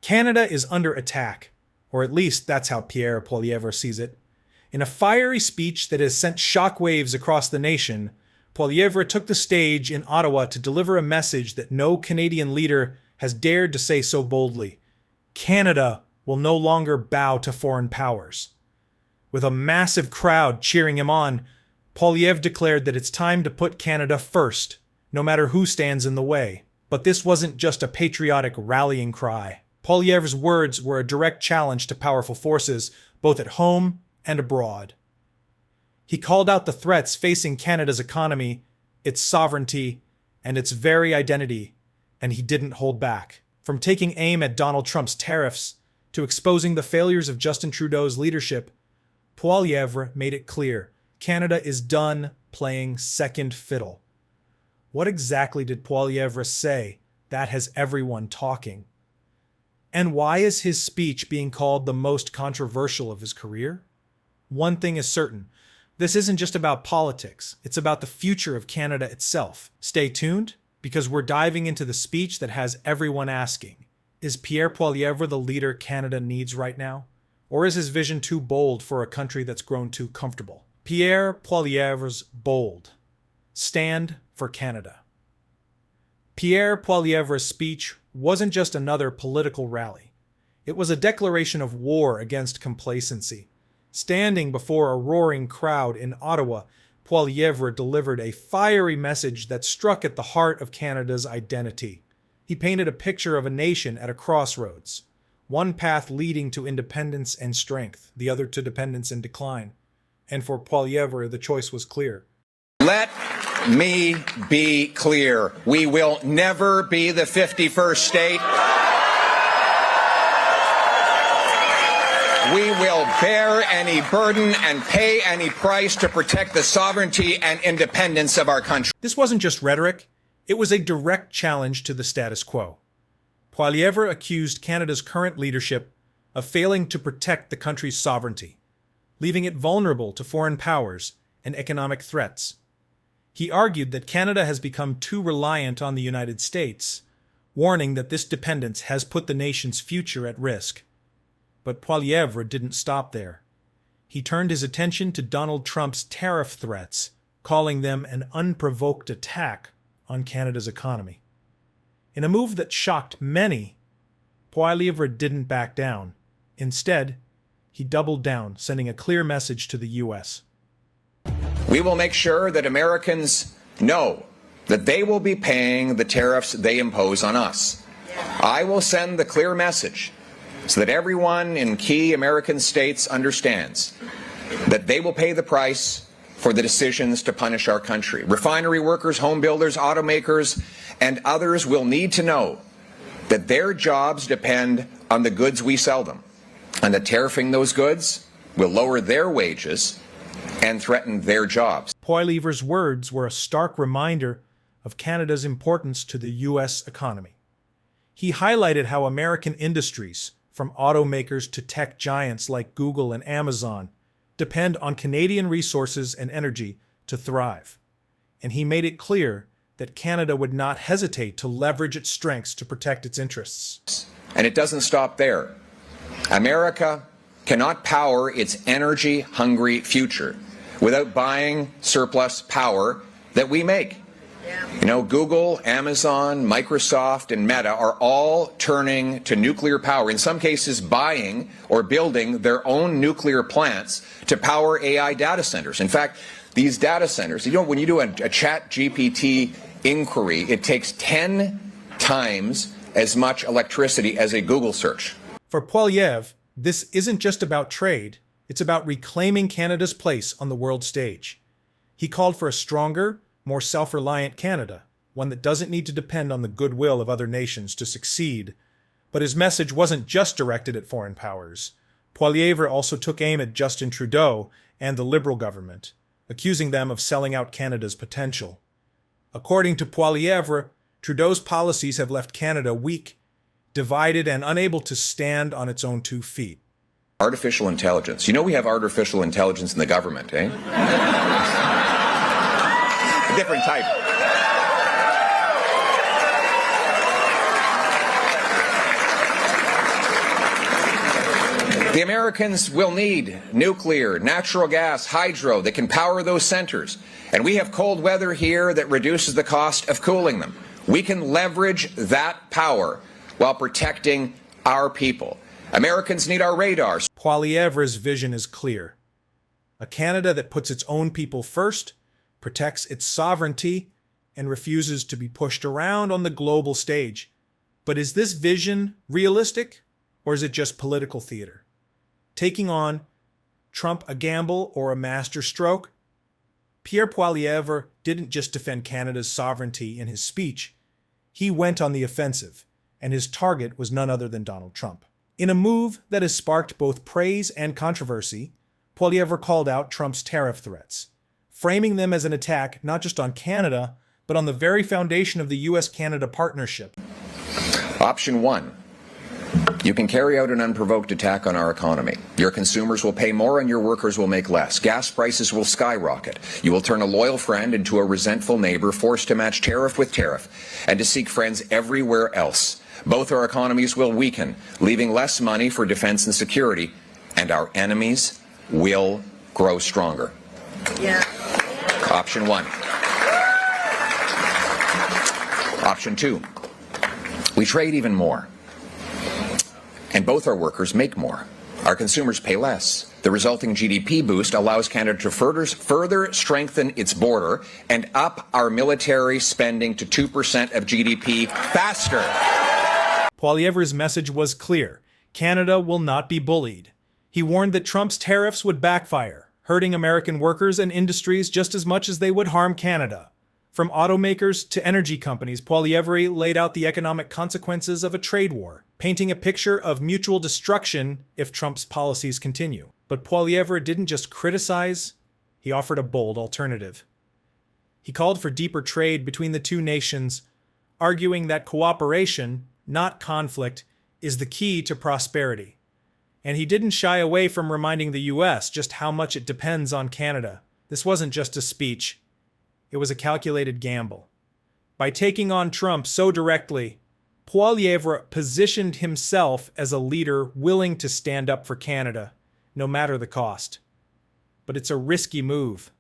Canada is under attack, or at least that's how Pierre Poilievre sees it. In a fiery speech that has sent shockwaves across the nation, Poilievre took the stage in Ottawa to deliver a message that no Canadian leader has dared to say so boldly. Canada will no longer bow to foreign powers. With a massive crowd cheering him on, Poilievre declared that it's time to put Canada first, no matter who stands in the way. But this wasn't just a patriotic rallying cry. Poilievre's words were a direct challenge to powerful forces, both at home and abroad. He called out the threats facing Canada's economy, its sovereignty, and its very identity, and he didn't hold back. From taking aim at Donald Trump's tariffs to exposing the failures of Justin Trudeau's leadership, Poilievre made it clear Canada is done playing second fiddle. What exactly did Poilievre say that has everyone talking? And why is his speech being called the most controversial of his career? One thing is certain. This isn't just about politics. It's about the future of Canada itself. Stay tuned, because we're diving into the speech that has everyone asking, is Pierre Poilievre the leader Canada needs right now? Or is his vision too bold for a country that's grown too comfortable? Pierre Poilievre's bold. Stand for Canada. Pierre Poilievre's speech wasn't just another political rally. It was a declaration of war against complacency. Standing before a roaring crowd in Ottawa, Poilievre delivered a fiery message that struck at the heart of Canada's identity. He painted a picture of a nation at a crossroads, one path leading to independence and strength, the other to dependence and decline. And for Poilievre, the choice was clear. Let me be clear. We will never be the 51st state. We will bear any burden and pay any price to protect the sovereignty and independence of our country. This wasn't just rhetoric. It was a direct challenge to the status quo. Poilievre accused Canada's current leadership of failing to protect the country's sovereignty, leaving it vulnerable to foreign powers and economic threats. He argued that Canada has become too reliant on the United States, warning that this dependence has put the nation's future at risk. But Poilievre didn't stop there. He turned his attention to Donald Trump's tariff threats, calling them an unprovoked attack on Canada's economy. In a move that shocked many, Poilievre didn't back down. Instead, he doubled down, sending a clear message to the U.S. We will make sure that Americans know that they will be paying the tariffs they impose on us. I will send the clear message so that everyone in key American states understands that they will pay the price for the decisions to punish our country. Refinery workers, home builders, automakers, and others will need to know that their jobs depend on the goods we sell them, and that tariffing those goods will lower their wages and threaten their jobs. Poilievre's words were a stark reminder of Canada's importance to the U.S. economy. He highlighted how American industries, from automakers to tech giants like Google and Amazon, depend on Canadian resources and energy to thrive. And he made it clear that Canada would not hesitate to leverage its strengths to protect its interests. And it doesn't stop there. America cannot power its energy-hungry future without buying surplus power that we make. You know, Google, Amazon, Microsoft, and Meta are all turning to nuclear power, in some cases buying or building their own nuclear plants to power AI data centers. In fact, these data centers, you know, when you do a chat GPT inquiry, it takes 10 times as much electricity as a Google search. For Poilievre, this isn't just about trade, it's about reclaiming Canada's place on the world stage. He called for a stronger, more self-reliant Canada, one that doesn't need to depend on the goodwill of other nations to succeed. But his message wasn't just directed at foreign powers. Poilievre also took aim at Justin Trudeau and the Liberal government, accusing them of selling out Canada's potential. According to Poilievre, Trudeau's policies have left Canada weak, divided, and unable to stand on its own 2 feet. Artificial intelligence. You know we have artificial intelligence in the government, eh? A different type. The Americans will need nuclear, natural gas, hydro that can power those centers. And we have cold weather here that reduces the cost of cooling them. We can leverage that power while protecting our people. Americans need our radars. Poilievre's vision is clear. A Canada that puts its own people first, protects its sovereignty, and refuses to be pushed around on the global stage. But is this vision realistic, or is it just political theater? Taking on Trump a gamble or a masterstroke? Pierre Poilievre didn't just defend Canada's sovereignty in his speech. He went on the offensive, and his target was none other than Donald Trump. In a move that has sparked both praise and controversy, Poilievre called out Trump's tariff threats, framing them as an attack not just on Canada, but on the very foundation of the U.S.-Canada partnership. Option 1. You can carry out an unprovoked attack on our economy. Your consumers will pay more and your workers will make less. Gas prices will skyrocket. You will turn a loyal friend into a resentful neighbor forced to match tariff with tariff and to seek friends everywhere else. Both our economies will weaken, leaving less money for defense and security, and our enemies will grow stronger. Yeah. Option 1. Option 2. We trade even more. And both our workers make more. Our consumers pay less. The resulting GDP boost allows Canada to further strengthen its border and up our military spending to 2% of GDP faster. Poilievre's message was clear. Canada will not be bullied. He warned that Trump's tariffs would backfire, hurting American workers and industries just as much as they would harm Canada. From automakers to energy companies, Poilievre laid out the economic consequences of a trade war, painting a picture of mutual destruction if Trump's policies continue. But Poilievre didn't just criticize, he offered a bold alternative. He called for deeper trade between the two nations, arguing that cooperation, not conflict, is the key to prosperity. And he didn't shy away from reminding the U.S. just how much it depends on Canada. This wasn't just a speech. It was a calculated gamble. By taking on Trump so directly, Poilievre positioned himself as a leader willing to stand up for Canada, no matter the cost. But it's a risky move.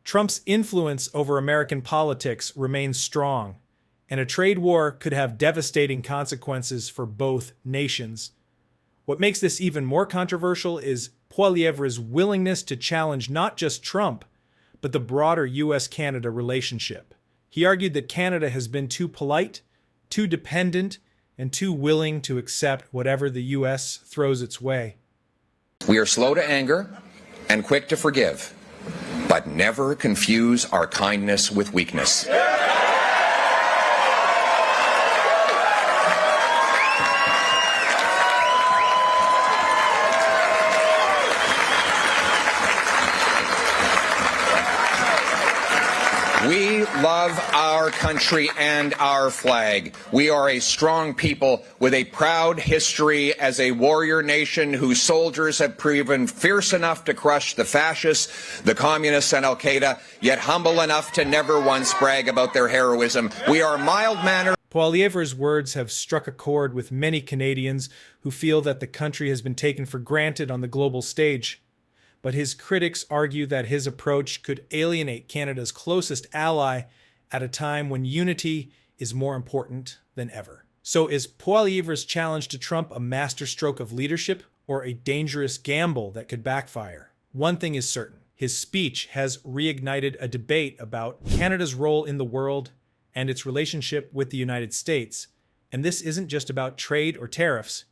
Trump's influence over American politics remains strong, and a trade war could have devastating consequences for both nations. What makes this even more controversial is Poilievre's willingness to challenge not just Trump, but the broader U.S.-Canada relationship. He argued that Canada has been too polite, too dependent, and too willing to accept whatever the U.S. throws its way. We are slow to anger and quick to forgive, but never confuse our kindness with weakness. We love our country and our flag. We are a strong people with a proud history as a warrior nation whose soldiers have proven fierce enough to crush the fascists, the communists, and Al-Qaeda, yet humble enough to never once brag about their heroism. We are mild-mannered. Poilievre's words have struck a chord with many Canadians who feel that the country has been taken for granted on the global stage. But his critics argue that his approach could alienate Canada's closest ally at a time when unity is more important than ever. So is Poilievre's challenge to Trump a masterstroke of leadership or a dangerous gamble that could backfire? One thing is certain. His speech has reignited a debate about Canada's role in the world and its relationship with the United States. And this isn't just about trade or tariffs.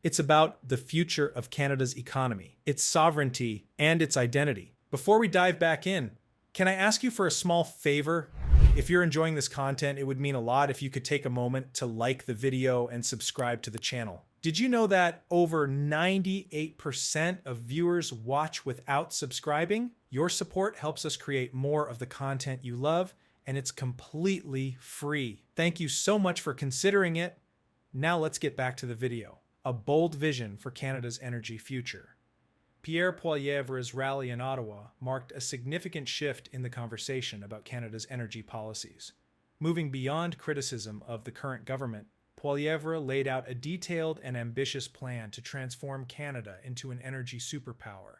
It's about the future of Canada's economy, its sovereignty, and its identity. Before we dive back in, can I ask you for a small favor? If you're enjoying this content, it would mean a lot if you could take a moment to like the video and subscribe to the channel. Did you know that over 98% of viewers watch without subscribing? Your support helps us create more of the content you love, and it's completely free. Thank you so much for considering it. Now let's get back to the video. A bold vision for Canada's energy future. Pierre Poilievre's rally in Ottawa marked a significant shift in the conversation about Canada's energy policies. Moving beyond criticism of the current government, Poilievre laid out a detailed and ambitious plan to transform Canada into an energy superpower.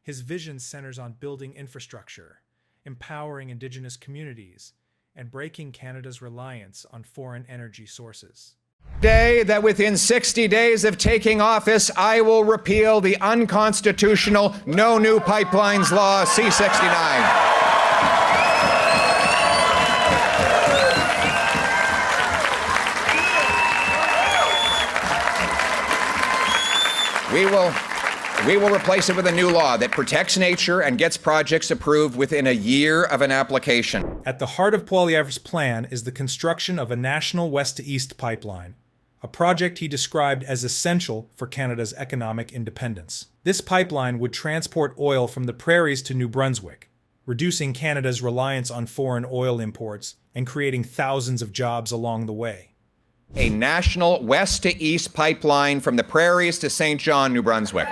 His vision centers on building infrastructure, empowering Indigenous communities, and breaking Canada's reliance on foreign energy sources. Day that within 60 days of taking office, I will repeal the unconstitutional No New Pipelines Law C-69. We will replace it with a new law that protects nature and gets projects approved within a year of an application. At the heart of Poilievre's plan is the construction of a national west-to-east pipeline, a project he described as essential for Canada's economic independence. This pipeline would transport oil from the prairies to New Brunswick, reducing Canada's reliance on foreign oil imports and creating thousands of jobs along the way. A national west-to-east pipeline from the prairies to St. John, New Brunswick.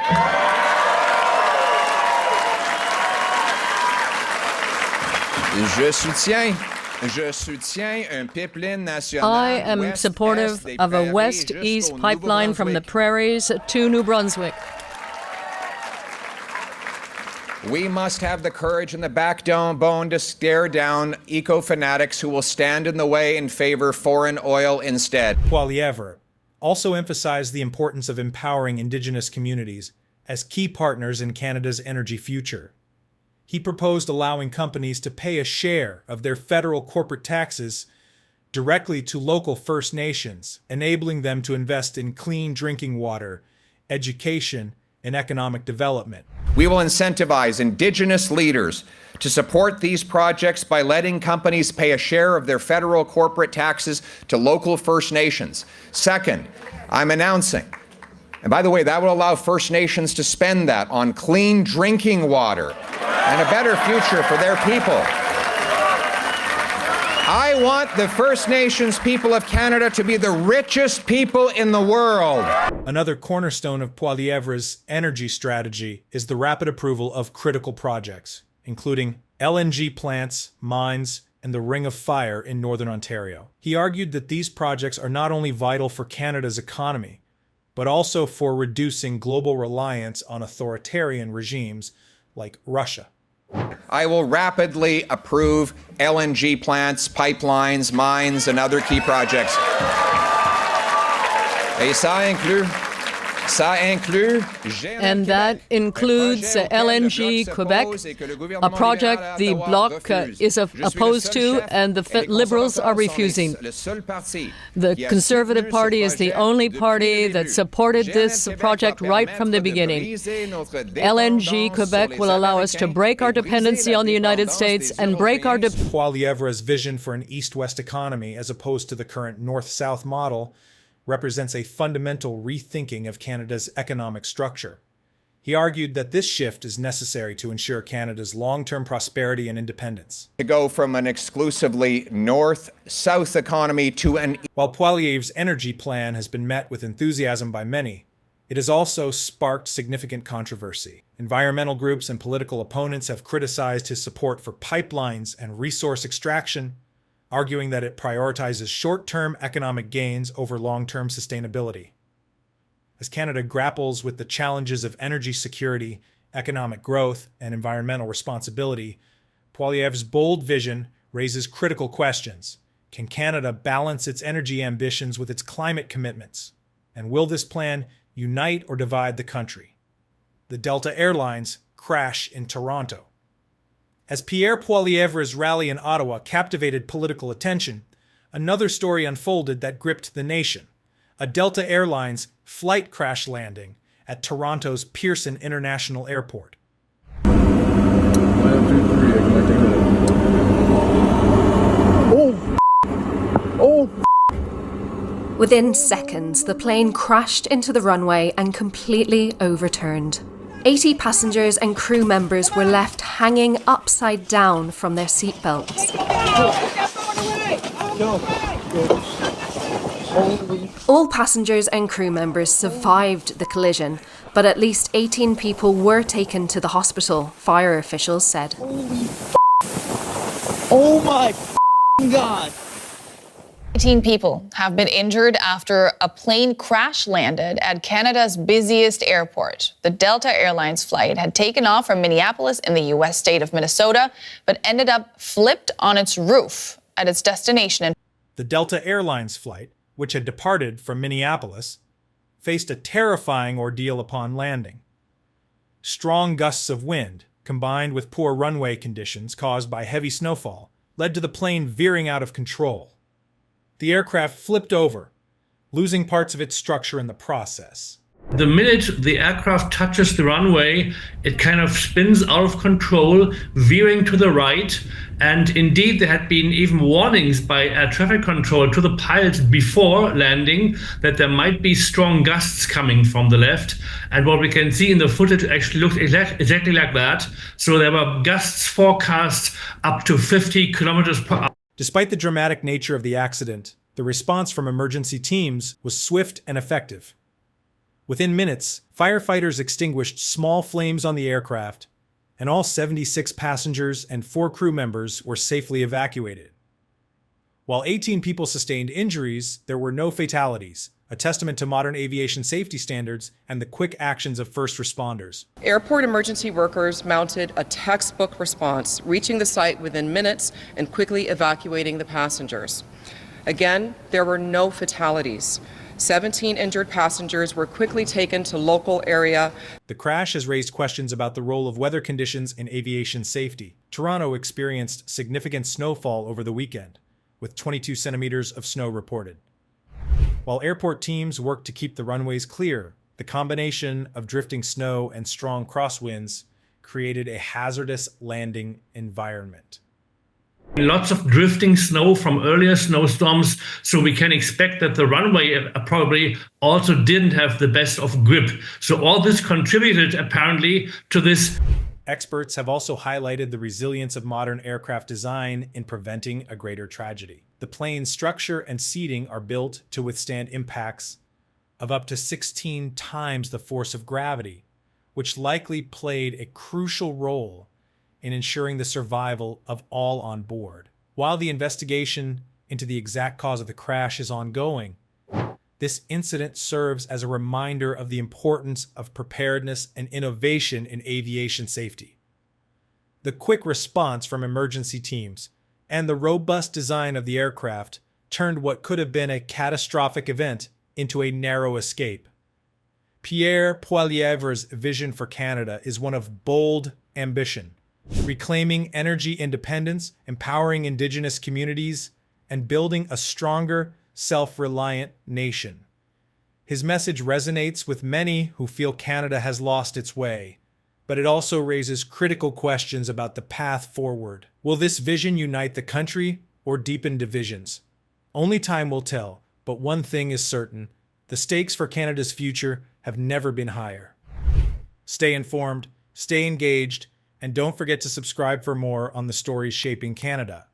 I am supportive of a west-east pipeline from the prairies to New Brunswick. We must have the courage and the backbone to stare down eco-fanatics who will stand in the way and favor foreign oil instead. Poilievre also emphasized the importance of empowering Indigenous communities as key partners in Canada's energy future. He proposed allowing companies to pay a share of their federal corporate taxes directly to local First Nations, enabling them to invest in clean drinking water, education, and economic development. We will incentivize Indigenous leaders to support these projects by letting companies pay a share of their federal corporate taxes to local First Nations. Second, I'm announcing, and by the way, that will allow First Nations to spend that on clean drinking water and a better future for their people. I want the First Nations people of Canada to be the richest people in the world. Another cornerstone of Poilievre's energy strategy is the rapid approval of critical projects, including LNG plants, mines, and the Ring of Fire in Northern Ontario. He argued that these projects are not only vital for Canada's economy, but also for reducing global reliance on authoritarian regimes like Russia. I will rapidly approve LNG plants, pipelines, mines, and other key projects. Et ça inclut And that includes LNG Quebec, a project the Bloc is opposed to and the Liberals are refusing. The Conservative Party is the only party that supported this project right from the beginning. LNG Quebec will allow us to break our dependency on the United States and break our Poilievre's vision for an east-west economy as opposed to the current north-south model represents a fundamental rethinking of Canada's economic structure. He argued that this shift is necessary to ensure Canada's long-term prosperity and independence. To go from an exclusively north-south economy to an... While Poilievre's energy plan has been met with enthusiasm by many, it has also sparked significant controversy. Environmental groups and political opponents have criticized his support for pipelines and resource extraction, arguing that it prioritizes short-term economic gains over long-term sustainability. As Canada grapples with the challenges of energy security, economic growth, and environmental responsibility, Poilievre's bold vision raises critical questions. Can Canada balance its energy ambitions with its climate commitments? And will this plan unite or divide the country? The Delta Airlines crash in Toronto. As Pierre Poilievre's rally in Ottawa captivated political attention, another story unfolded that gripped the nation: a Delta Airlines flight crash landing at Toronto's Pearson International Airport. Within seconds, the plane crashed into the runway and completely overturned. 80 passengers and crew members were left hanging upside down from their seatbelts. All passengers and crew members survived the collision, but at least 18 people were taken to the hospital, fire officials said. Oh my God! 18 people have been injured after a plane crash landed at Canada's busiest airport. The Delta Airlines flight had taken off from Minneapolis in the U.S. state of Minnesota, but ended up flipped on its roof at its destination. The Delta Airlines flight, which had departed from Minneapolis, faced a terrifying ordeal upon landing. Strong gusts of wind, combined with poor runway conditions caused by heavy snowfall, led to the plane veering out of control. The aircraft flipped over, losing parts of its structure in the process. The minute the aircraft touches the runway, it kind of spins out of control, veering to the right. And indeed, there had been even warnings by air traffic control to the pilots before landing that there might be strong gusts coming from the left. And what we can see in the footage actually looks exactly like that. So there were gusts forecast up to 50 kilometers per hour. Despite the dramatic nature of the accident, the response from emergency teams was swift and effective. Within minutes, firefighters extinguished small flames on the aircraft, and all 76 passengers and 4 crew members were safely evacuated. While 18 people sustained injuries, there were no fatalities, a testament to modern aviation safety standards and the quick actions of first responders. Airport emergency workers mounted a textbook response, reaching the site within minutes and quickly evacuating the passengers. Again, there were no fatalities. 17 injured passengers were quickly taken to local area. The crash has raised questions about the role of weather conditions in aviation safety. Toronto experienced significant snowfall over the weekend, with 22 centimeters of snow reported. While airport teams worked to keep the runways clear, the combination of drifting snow and strong crosswinds created a hazardous landing environment. Lots of drifting snow from earlier snowstorms, so we can expect that the runway probably also didn't have the best of grip. So all this contributed apparently to this. Experts have also highlighted the resilience of modern aircraft design in preventing a greater tragedy. The plane's structure and seating are built to withstand impacts of up to 16 times the force of gravity, which likely played a crucial role in ensuring the survival of all on board. While the investigation into the exact cause of the crash is ongoing, this incident serves as a reminder of the importance of preparedness and innovation in aviation safety. The quick response from emergency teams and the robust design of the aircraft turned what could have been a catastrophic event into a narrow escape. Pierre Poilievre's vision for Canada is one of bold ambition, reclaiming energy independence, empowering Indigenous communities, and building a stronger, self-reliant nation. His message resonates with many who feel Canada has lost its way, but it also raises critical questions about the path forward. Will this vision unite the country or deepen divisions? Only time will tell, but one thing is certain: the stakes for Canada's future have never been higher. Stay informed, stay engaged, and don't forget to subscribe for more on the stories shaping Canada.